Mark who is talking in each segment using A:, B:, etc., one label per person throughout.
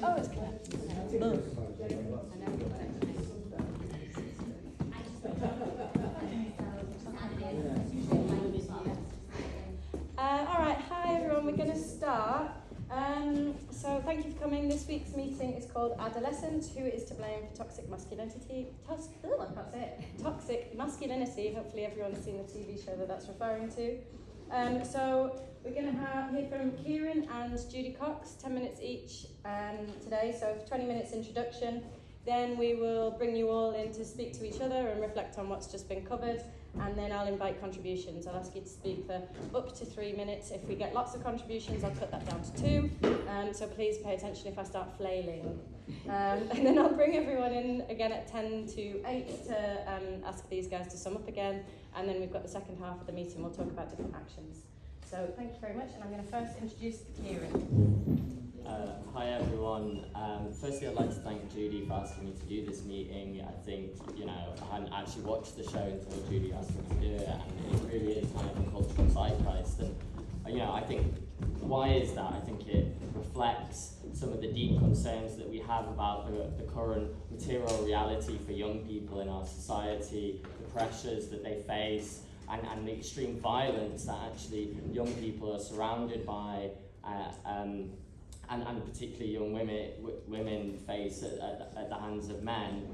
A: Oh, it's connected. All right, hi everyone, we're going to start. So thank you for coming. This week's meeting is called Adolescence, Who is to Blame for Toxic Masculinity? Toxic Masculinity. Hopefully everyone's seen the TV show that's referring to. So we're going to hear from Kieran and Judy Cox, 10 minutes each today, so 20 minutes introduction. Then we will bring you all in to speak to each other and reflect on what's just been covered, and then I'll invite contributions. I'll ask you to speak for up to 3 minutes. If we get lots of contributions, I'll cut that down to 2, so please pay attention if I start flailing. And then I'll bring everyone in again at 10 to 8 to ask these guys to sum up again, and then we've got the second half of the meeting. We'll talk about different actions. So thank you very much, and I'm going to first introduce Kieran.
B: Hi everyone. Firstly, I'd like to thank Judy for asking me to do this meeting. I think, I hadn't actually watched the show until Judy asked me to do it, and it really is kind of a cultural zeitgeist. And, I think, why is that? I think it reflects some of the deep concerns that we have about the current material reality for young people in our society, the pressures that they face, and the extreme violence that actually young people are surrounded by, and particularly young women face at the hands of men.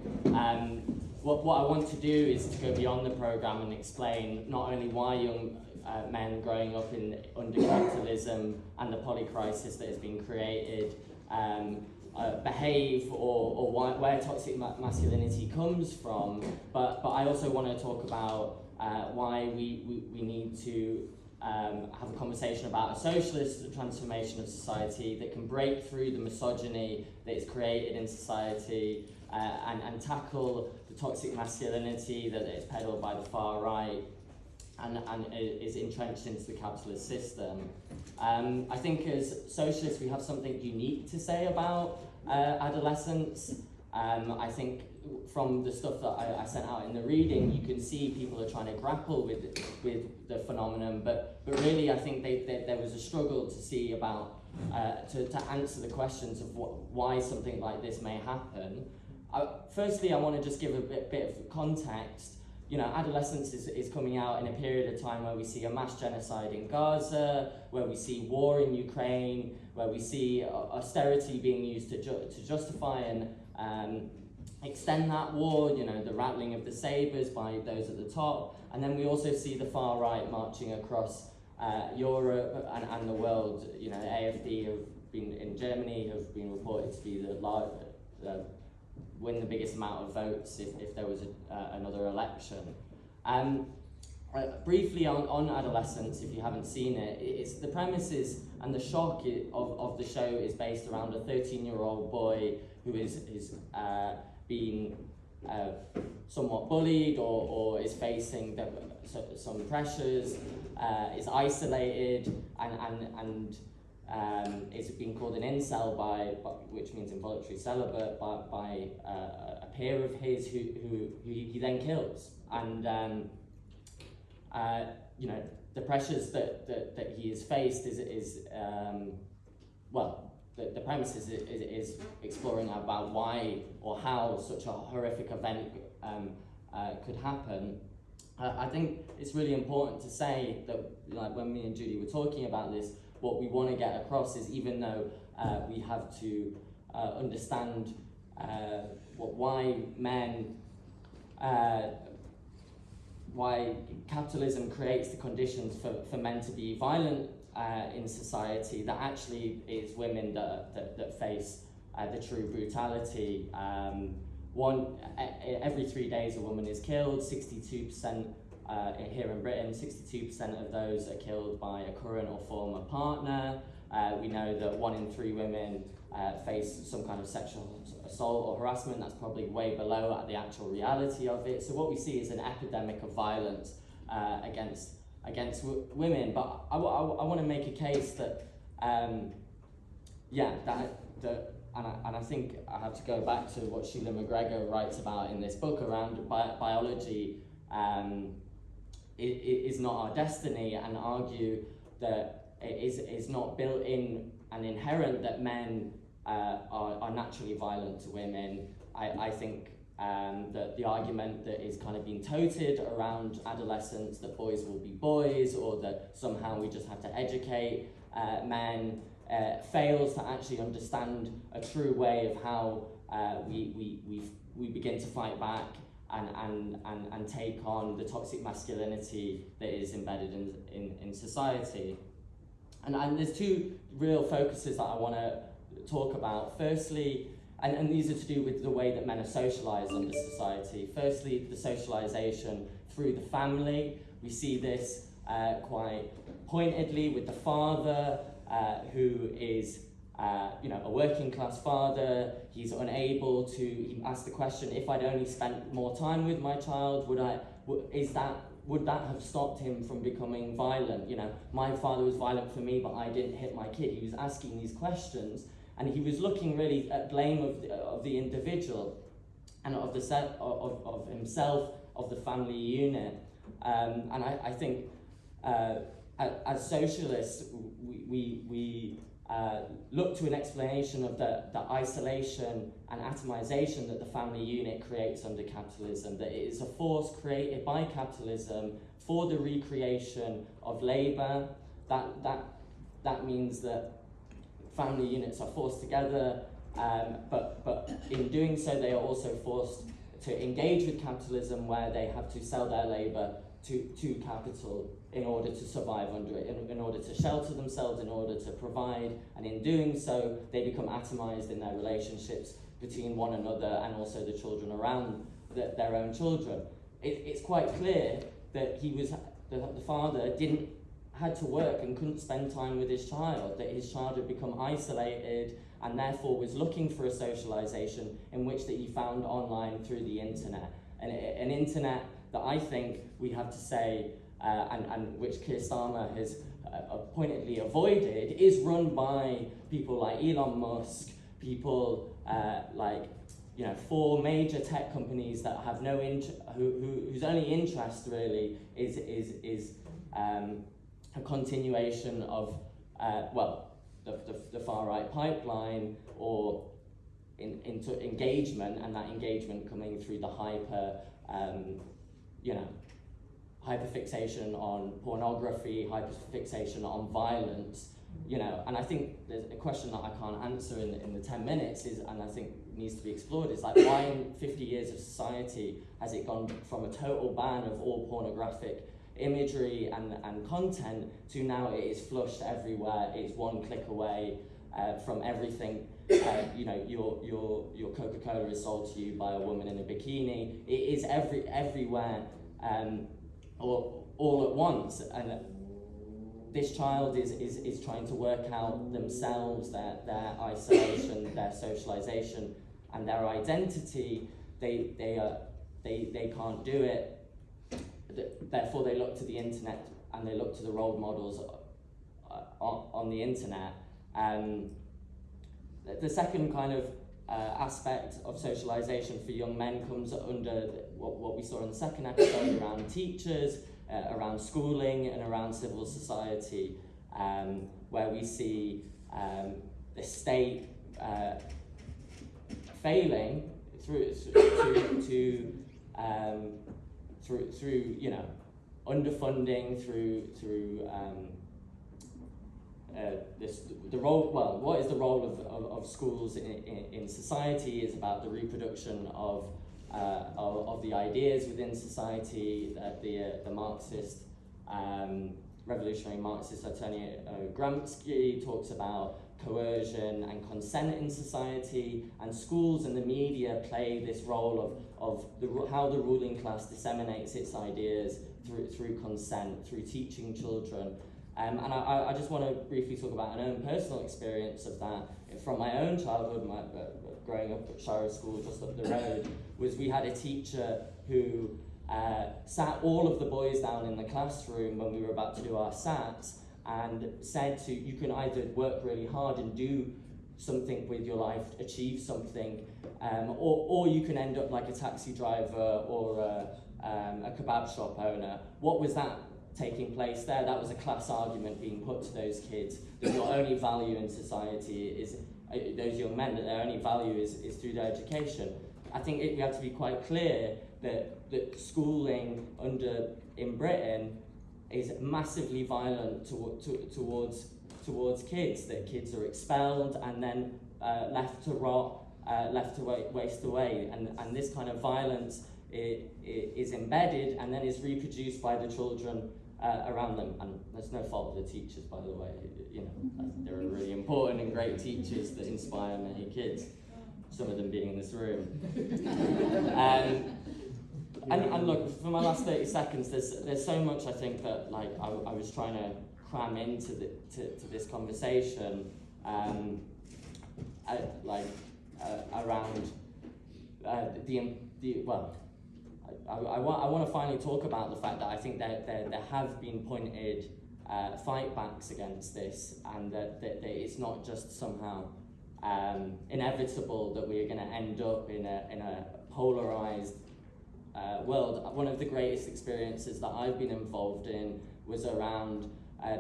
B: What I want to do is to go beyond the programme and explain not only why young men growing up under capitalism and the polycrisis that has been created behave, or where toxic masculinity comes from, but I also want to talk about why we need to have a conversation about a socialist transformation of society that can break through the misogyny that is created in society and tackle the toxic masculinity that is peddled by the far right and is entrenched into the capitalist system. I think as socialists we have something unique to say about adolescence. I think from the stuff that I sent out in the reading, you can see people are trying to grapple with the phenomenon, but really I think there was a struggle to see about, to answer the questions of why something like this may happen. Firstly, I want to just give a bit of context. Adolescence is coming out in a period of time where we see a mass genocide in Gaza, where we see war in Ukraine, where we see austerity being used to justify and extend that war, the rattling of the sabres by those at the top. And then we also see the far right marching across Europe and the world. The AfD have been in Germany, have been reported to be win the biggest amount of votes if there was another election. Briefly on Adolescence, if you haven't seen it, it's the premises and the shock of the show is based around a 13-year-old boy who is being somewhat bullied or is facing some pressures, is isolated and is being called an incel which means involuntary celibate, by a peer of his who he then kills. And the pressures that he has faced is the premise is exploring about why or how such a horrific event could happen. I think it's really important to say that, when me and Judy were talking about this, what we want to get across is, even though we have to understand why capitalism creates the conditions for men to be violent in society, that actually it's women that face the true brutality. Every 3 days a woman is killed. 62% here in Britain, 62% of those are killed by a current or former partner. We know that 1 in 3 women face some kind of sexual assault or harassment. That's probably way below the actual reality of it. So what we see is an epidemic of violence against women. But I want to make a case that and I think I have to go back to what Sheila McGregor writes about in this book around biology is not our destiny, and argue that it is not built in and inherent that men are naturally violent to women. I think that the argument that is kind of being toted around adolescence, that boys will be boys, or that somehow we just have to educate men, fails to actually understand a true way of how we begin to fight back and take on the toxic masculinity that is embedded in society. And there's two real focuses that I want to talk about. Firstly, and these are to do with the way that men are socialised under society. Firstly, the socialisation through the family. We see this quite pointedly with the father, who is a working class father. He's unable to. He asked the question: if I'd only spent more time with my child, would that have stopped him from becoming violent? My father was violent for me, but I didn't hit my kid. He was asking these questions, and he was looking really at blame of the individual and of of himself, of the family unit. And I think as socialists, we look to an explanation of the isolation and atomization that the family unit creates under capitalism, that it is a force created by capitalism for the recreation of labour. That means that family units are forced together, but in doing so they are also forced to engage with capitalism, where they have to sell their labour to capital in order to survive under it, in order to shelter themselves, in order to provide, and in doing so they become atomized in their relationships between one another and also the children around their own children. It's quite clear that the father had to work and couldn't spend time with his child, that his child had become isolated and therefore was looking for a socialization in which that he found online through the internet. And an internet that I think we have to say, and which Keir Starmer has pointedly avoided, is run by people like Elon Musk, people like 4 major tech companies that have whose only interest really is a continuation of the far right pipeline, or into engagement, and that engagement coming through the hyperfixation on pornography, hyperfixation on violence, and I think there's a question that I can't answer in the 10 minutes and I think needs to be explored, is like, why in 50 years of society has it gone from a total ban of all pornographic imagery and content to now it is flushed everywhere, it's one click away from everything. Your Coca-Cola is sold to you by a woman in a bikini. It is everywhere, all at once. And this child is trying to work out themselves, their isolation, their socialization, and their identity. They can't do it. Therefore, they look to the internet and they look to the role models on the internet. The second kind of aspect of socialization for young men comes under what we saw in the second episode around teachers, around schooling, and around civil society, where we see the state failing through underfunding, through the role. Well, what is the role of schools in society is about the reproduction of the ideas within society. The Marxist, revolutionary Marxist Antonio Gramsci talks about coercion and consent in society, and schools and the media play this role of how the ruling class disseminates its ideas through consent, through teaching children. And I just want to briefly talk about an own personal experience of that from my own childhood. Growing up at Shire School just up the road, was we had a teacher who sat all of the boys down in the classroom when we were about to do our SATs and said you can either work really hard and do something with your life, achieve something, or you can end up like a taxi driver or a kebab shop owner. What was that taking place there? That was a class argument being put to those kids, that your only value in society is those young men, that their only value is through their education. I think we have to be quite clear that schooling in Britain is massively violent towards kids, that kids are expelled and then left to rot, left to waste away, and this kind of violence is embedded and then is reproduced by the children around them. And there's no fault of the teachers, by the way. There are really important and great teachers that inspire many kids, some of them being in this room. And look, for my last 30 seconds, there's so much I think that I was trying to cram into to this conversation, around I want to finally talk about the fact that I think there have been pointed fight backs against this, and that it's not just somehow inevitable that we are going to end up in a polarized world. One of the greatest experiences that I've been involved in was around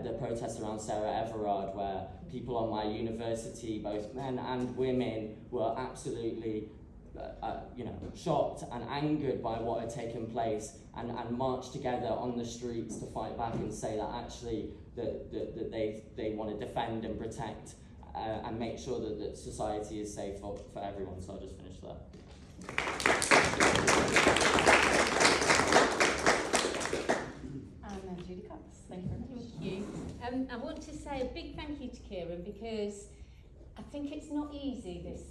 B: the protests around Sarah Everard, where people on my university, both men and women, were absolutely shocked and angered by what had taken place, and marched together on the streets to fight back and say that actually that they want to defend and protect and make sure that society is safe for everyone. So I'll just finish there.
C: And Judy Cox, thank you very much. Thank you. I want to say a big thank you to Kieran, because I think it's not easy, this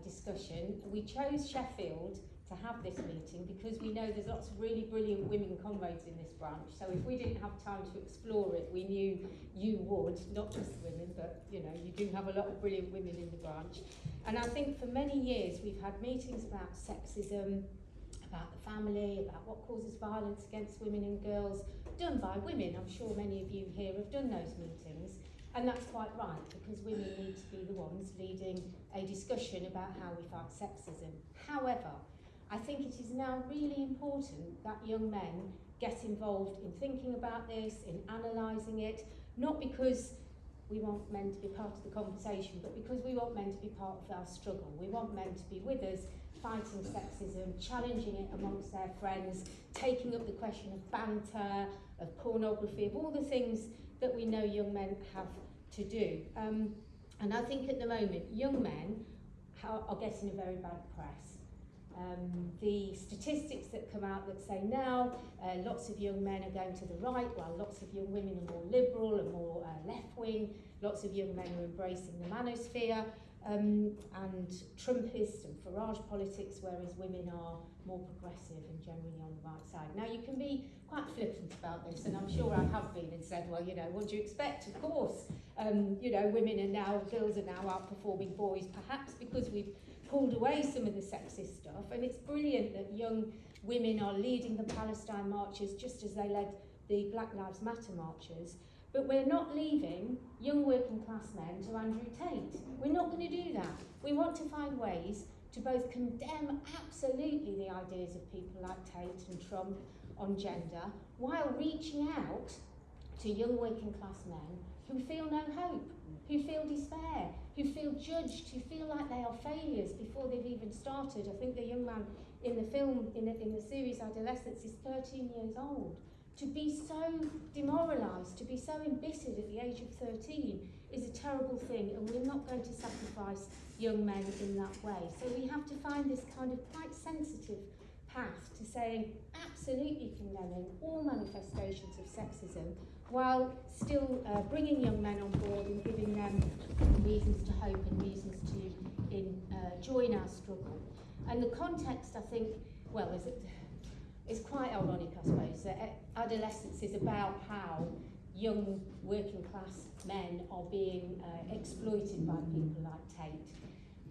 C: discussion. We chose Sheffield to have this meeting because we know there's lots of really brilliant women comrades in this branch. So if we didn't have time to explore it, we knew you would, not just women, but you do have a lot of brilliant women in the branch. And I think for many years we've had meetings about sexism, about the family, about what causes violence against women and girls, done by women. I'm sure many of you here have done those meetings. And that's quite right, because women need to be the ones leading a discussion about how we fight sexism. However, I think it is now really important that young men get involved in thinking about this, in analysing it, not because we want men to be part of the conversation, but because we want men to be part of our struggle. We want men to be with us, fighting sexism, challenging it amongst their friends, taking up the question of banter, of pornography, of all the things that we know young men have to do. And I think at the moment, young men are getting a very bad press. The statistics that come out that say now lots of young men are going to the right, while lots of young women are more liberal and more left-wing. Lots of young men are embracing the manosphere and Trumpist and Farage politics, whereas women are more progressive and generally on the right side. Now, you can be quite flippant about this, and I'm sure I have been, and said, well, what do you expect? Of course, women are now, girls are now outperforming boys, perhaps because we've pulled away some of the sexist stuff. And it's brilliant that young women are leading the Palestine marches, just as they led the Black Lives Matter marches. But we're not leaving young working class men to Andrew Tate. We're not going to do that. We want to find ways to both condemn absolutely the ideas of people like Tate and Trump on gender, while reaching out to young working class men who feel no hope, who feel despair, who feel judged, who feel like they are failures before they've even started. I think the young man in the film, in the series Adolescence, is 13 years old. To be so demoralised, to be so embittered at the age of 13 is a terrible thing, and we're not going to sacrifice young men in that way. So we have to find this kind of quite sensitive path to saying absolutely condemning all manifestations of sexism, while still bringing young men on board and giving them reasons to hope and reasons to join our struggle. And the context, I think, it's quite ironic, I suppose, that Adolescence is about how young working class men are being exploited by people like Tate.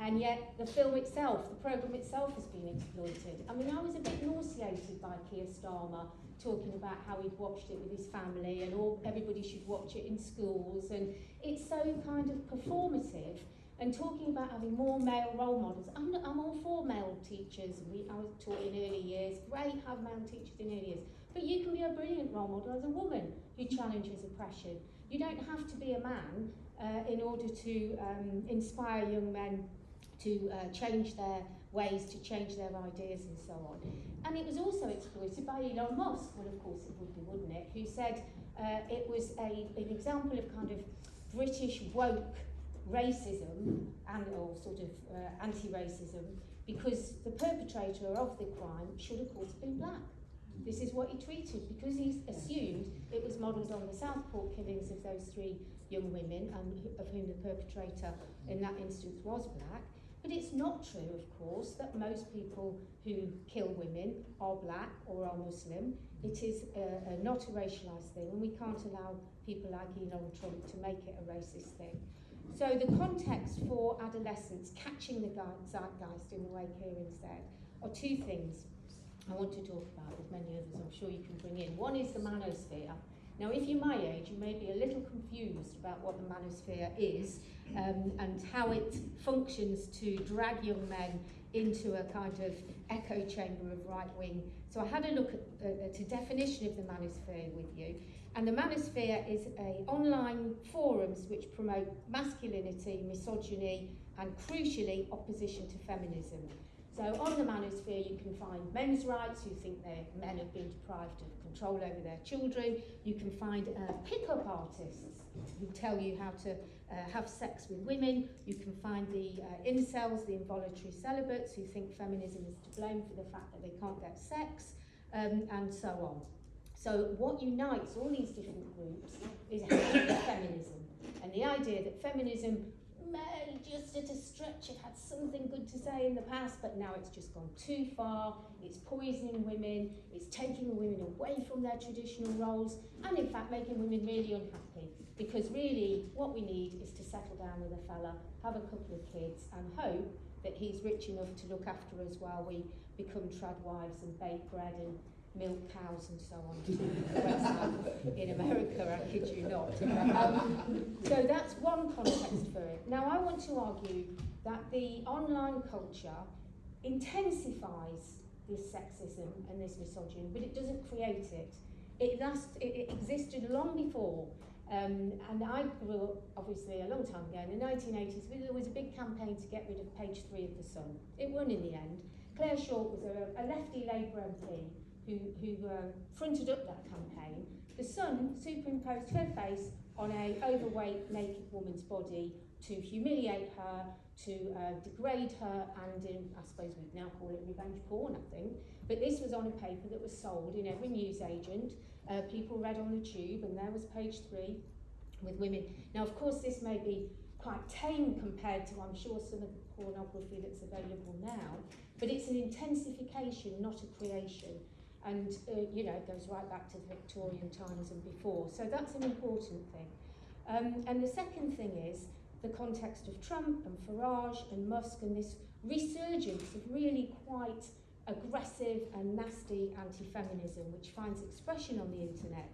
C: And yet the film itself, the programme itself, has been exploited. I mean, I was a bit nauseated by Keir Starmer talking about how he'd watched it with his family and everybody should watch it in schools. And it's so kind of performative. And talking about having more male role models. I'm all for male teachers. I was taught in early years. Great, have male teachers in early years. But you can be a brilliant role model as a woman who challenges oppression. You don't have to be a man in order to inspire young men to change their ways, to change their ideas and so on. And it was also exploited by Elon Musk, well of course it would be, wouldn't it, who said it was an example of kind of British woke racism and or sort of anti-racism, because the perpetrator of the crime should of course have been black. This is what he tweeted, because he assumed it was modelled on the Southport killings of those 3 young women, and of whom the perpetrator in that instance was black. But it's not true, of course, that most people who kill women are black or are Muslim. It is not a racialised thing, and we can't allow people like Elon Trump to make it a racist thing. So the context for adolescence, catching the zeitgeist in the way Kieran said, are 2 things I want to talk about, with many others I'm sure you can bring in. One is the manosphere. Now, if you're my age, you may be a little confused about what the manosphere is and how it functions to drag young men into a kind of echo chamber of right wing. So I had a look at a definition of the manosphere with you. And the manosphere is online forums which promote masculinity, misogyny, and crucially, opposition to feminism. So on the manosphere you can find men's rights who think their men have been deprived of control over their children. You can find pick-up artists who tell you how to have sex with women. You can find the incels, the involuntary celibates, who think feminism is to blame for the fact that they can't get sex, and so on. So what unites all these different groups is feminism, and the idea that feminism may just at a stretch have had something good to say in the past, but now it's just gone too far. It's poisoning women, it's taking women away from their traditional roles, and in fact making women really unhappy, because really what we need is to settle down with a fella, have a couple of kids, and hope that he's rich enough to look after us while we become trad wives and bake bread and milk cows and so on to the website in America, I kid you not. So that's one context for it. Now I want to argue that the online culture intensifies this sexism and this misogyny, but it doesn't create it. It existed long before, and I grew up obviously a long time ago in the 1980s. There was a big campaign to get rid of page 3 of The Sun. It won in the end. Claire Short was a lefty Labour MP who fronted up that campaign. The Sun superimposed her face on a overweight naked woman's body to humiliate her, to degrade her, and I suppose we'd now call it revenge porn, I think. But this was on a paper that was sold in every newsagent. People read on the tube, and there was page 3 with women. Now, of course, this may be quite tame compared to, I'm sure, some of the pornography that's available now, but it's an intensification, not a creation. And, you know, it goes right back to the Victorian times and before. So that's an important thing. And the second thing is the context of Trump and Farage and Musk and this resurgence of really quite aggressive and nasty anti-feminism, which finds expression on the internet,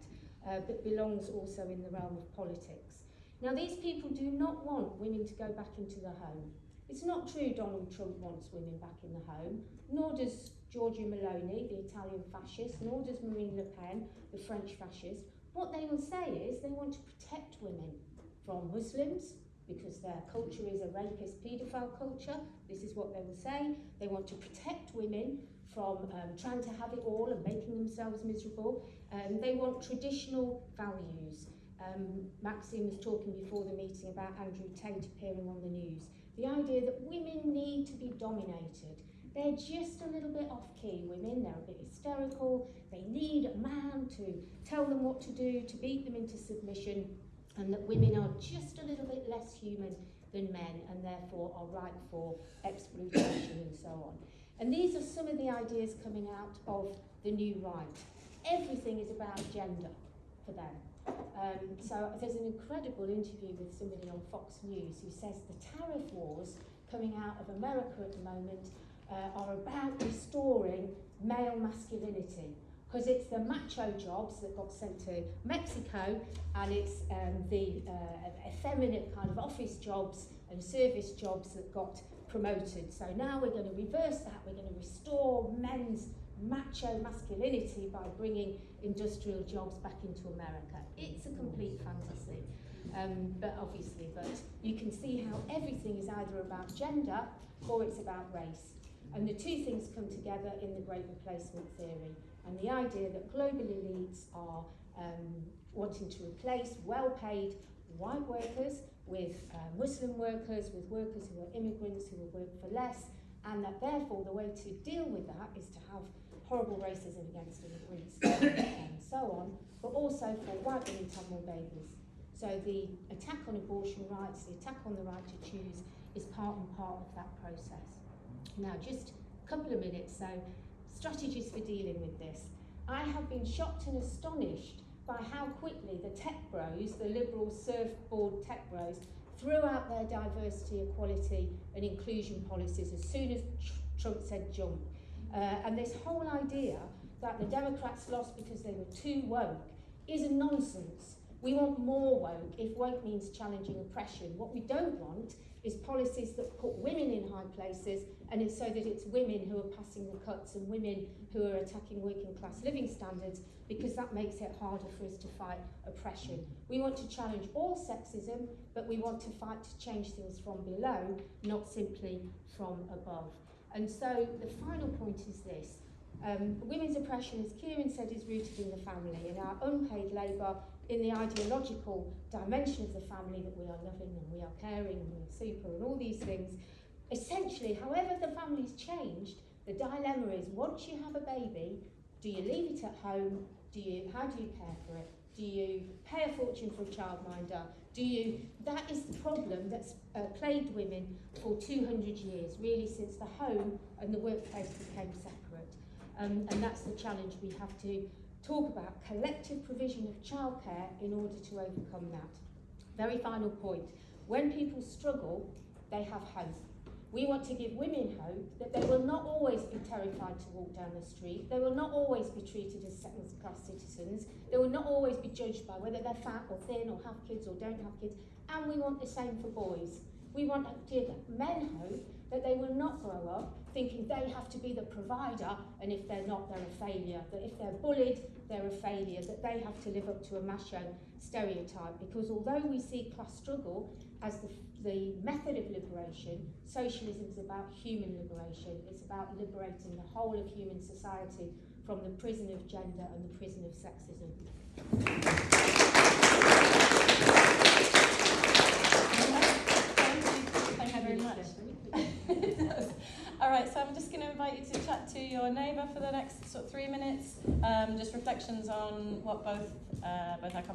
C: but belongs also in the realm of politics. Now, these people do not want women to go back into the home. It's not true Donald Trump wants women back in the home, nor does Giorgia Meloni, the Italian fascist, nor does Marine Le Pen, the French fascist. What they will say is they want to protect women from Muslims, because their culture is a rapist, paedophile culture. This is what they will say. They want to protect women from trying to have it all and making themselves miserable. They want traditional values. Maxine was talking before the meeting about Andrew Tate appearing on the news. The idea that women need to be dominated. They're just a little bit off-key, women. They're a bit hysterical. They need a man to tell them what to do, to beat them into submission, and that women are just a little bit less human than men and therefore are ripe for exploitation and so on. And these are some of the ideas coming out of the new right. Everything is about gender for them. So there's an incredible interview with somebody on Fox News who says the tariff wars coming out of America at the moment are about restoring male masculinity, because it's the macho jobs that got sent to Mexico, and it's the effeminate kind of office jobs and service jobs that got promoted. So now we're going to reverse that. We're going to restore men's macho masculinity by bringing industrial jobs back into America. It's a complete fantasy. but you can see how everything is either about gender or it's about race. And the two things come together in the Great Replacement theory, and the idea that global elites are wanting to replace well-paid white workers with Muslim workers, with workers who are immigrants who will work for less, and that therefore the way to deal with that is to have horrible racism against immigrants and so on, but also for white women to have more babies. So the attack on abortion rights, the attack on the right to choose is part and part of that process. Now, just a couple of minutes, so strategies for dealing with this. I have been shocked and astonished by how quickly the tech bros, the liberal surfboard tech bros, threw out their diversity, equality and inclusion policies as soon as Trump said jump. And this whole idea that the Democrats lost because they were too woke is a nonsense. We want more woke if woke means challenging oppression. What we don't want is policies that put women in high places, and it's so that it's women who are passing the cuts and women who are attacking working class living standards, because that makes it harder for us to fight oppression. We want to challenge all sexism, but we want to fight to change things from below, not simply from above. And so the final point is this. Women's oppression, as Kieran said, is rooted in the family, in our unpaid labour, in the ideological dimension of the family, that we are loving and we are caring and we are super and all these things. Essentially, however the family's changed, the dilemma is, once you have a baby, do you leave it at home? How do you care for it? Do you pay a fortune for a childminder? That is the problem that's plagued women for 200 years, really, since the home and the workplace became separate. And that's the challenge we have to talk about, collective provision of childcare in order to overcome that. Very final point. When people struggle, they have hope. We want to give women hope that they will not always be terrified to walk down the street. They will not always be treated as second-class citizens. They will not always be judged by whether they're fat or thin or have kids or don't have kids. And we want the same for boys. We want to give men hope that they will not grow up thinking they have to be the provider, and if they're not, they're a failure. That if they're bullied, they're a failure. That they have to live up to a macho stereotype. Because although we see class struggle as the method of liberation, socialism is about human liberation. It's about liberating the whole of human society from the prison of gender and the prison of sexism.
A: Thank you very much. All right, so I'm just going to invite you to chat to your neighbour for the next 3 minutes. Just reflections on what both our